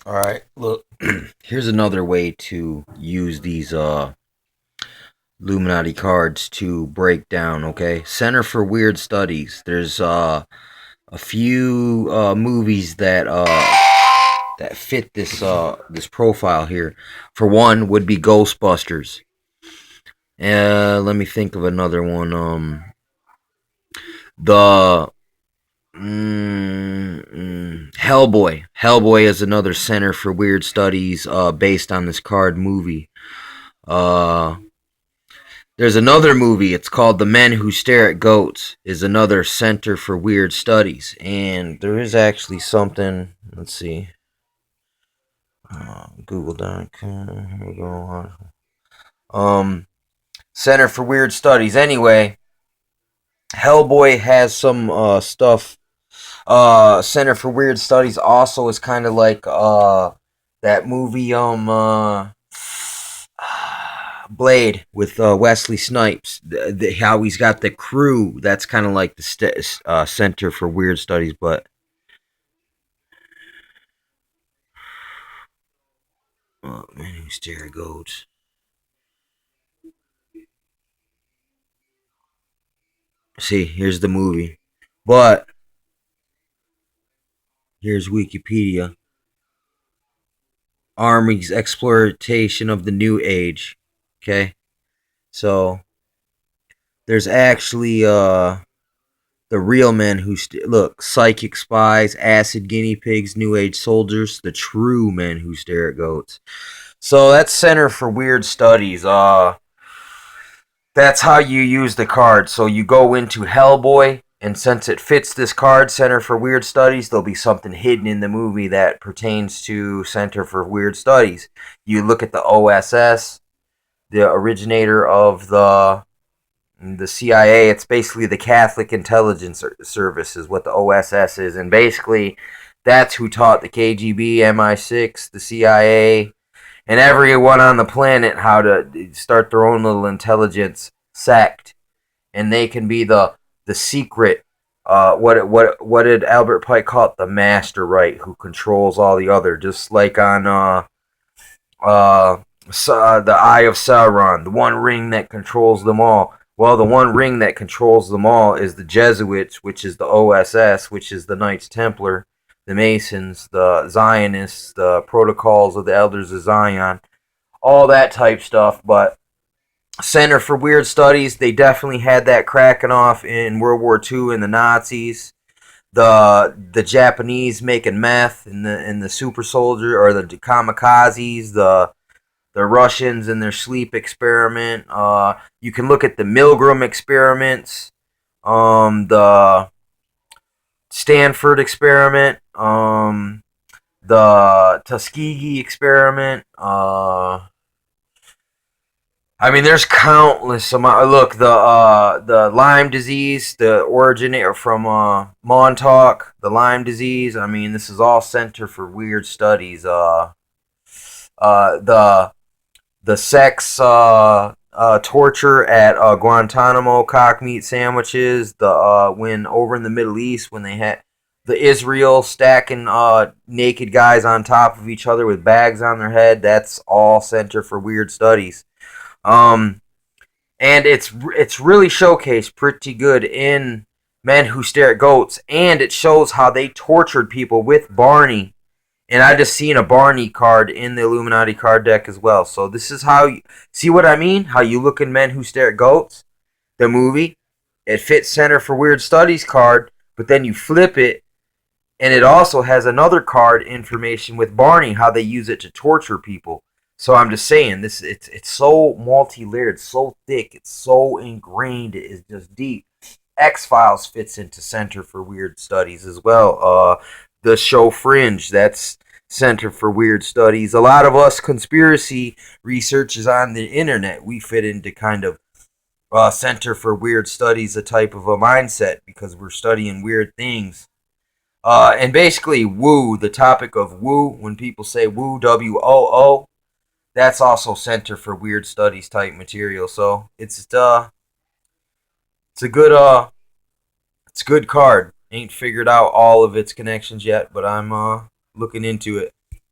All right, look. Here's another way to use these Illuminati cards to break down, okay? Center for Weird Studies. There's a few movies that fit this profile here. For one would be Ghostbusters. Let me think of another one. The Hellboy. Hellboy is another center for weird studies based on this card movie. Uh, there's another movie. It's called The Men Who Stare at Goats. Is another center for weird studies, and there is actually something. Let's see. Google.com. Here we go. Center for Weird Studies. Anyway, Hellboy has some stuff. Center for Weird Studies also is kind of like that movie Blade with Wesley Snipes. How he's got the crew. That's kind of like the Center for Weird Studies, but man, who stare goats. See, here's the movie, but here's Wikipedia. Army's exploitation of the New Age. Okay, so there's actually the real men who look, psychic spies, acid guinea pigs, New Age soldiers, the true men who stare at goats. So that's Center for Weird Studies. That's how you use the card. So you go into Hellboy, and since it fits this card, Center for Weird Studies, there'll be something hidden in the movie that pertains to Center for Weird Studies. You look at the OSS, the originator of the CIA. It's basically the Catholic Intelligence Service, is what the OSS is, and basically that's who taught the KGB, MI6, the CIA, and everyone on the planet how to start their own little intelligence sect, and they can be the secret. What did Albert Pike call it? The master, right? Who controls all the other, just like on the Eye of Sauron, the one ring that controls them all. Well, the one ring that controls them all is the Jesuits, which is the OSS, which is the Knights Templar, the Masons, the Zionists, the Protocols of the Elders of Zion, all that type stuff. But Center for Weird Studies, they definitely had that cracking off in World War II and the Nazis. The Japanese making meth in the super soldier or the kamikazes, the Russians and their sleep experiment. You can look at the Milgram experiments, the Stanford experiment, the Tuskegee experiment. I mean, there's countless amount. Look, the Lyme disease, the originator from Montauk, the Lyme disease. I mean, this is all Center for Weird Studies. The sex torture at Guantanamo, cock meat sandwiches. The when over in the Middle East when they had the Israel stacking naked guys on top of each other with bags on their head. That's all Center for Weird Studies. Um, and it's really showcased pretty good in Men Who Stare at Goats, and it shows how they tortured people with Barney. And I just seen a Barney card in the Illuminati card deck as well. So this is how you see what I mean? How you look in Men Who Stare at Goats, the movie. It fits Center for Weird Studies card, but then you flip it, and it also has another card information with Barney, how they use it to torture people. So I'm just saying, it's so multi-layered, so thick, it's so ingrained, it is just deep. X Files fits into Center for Weird Studies as well. The show Fringe, that's Center for Weird Studies. A lot of us conspiracy researchers on the internet, we fit into kind of Center for Weird Studies, a type of a mindset because we're studying weird things. And basically, woo, the topic of woo, when people say woo, WOO, that's also Center for Weird Studies type material. So it's a good it's a good card. Ain't figured out all of its connections yet, but I'm looking into it.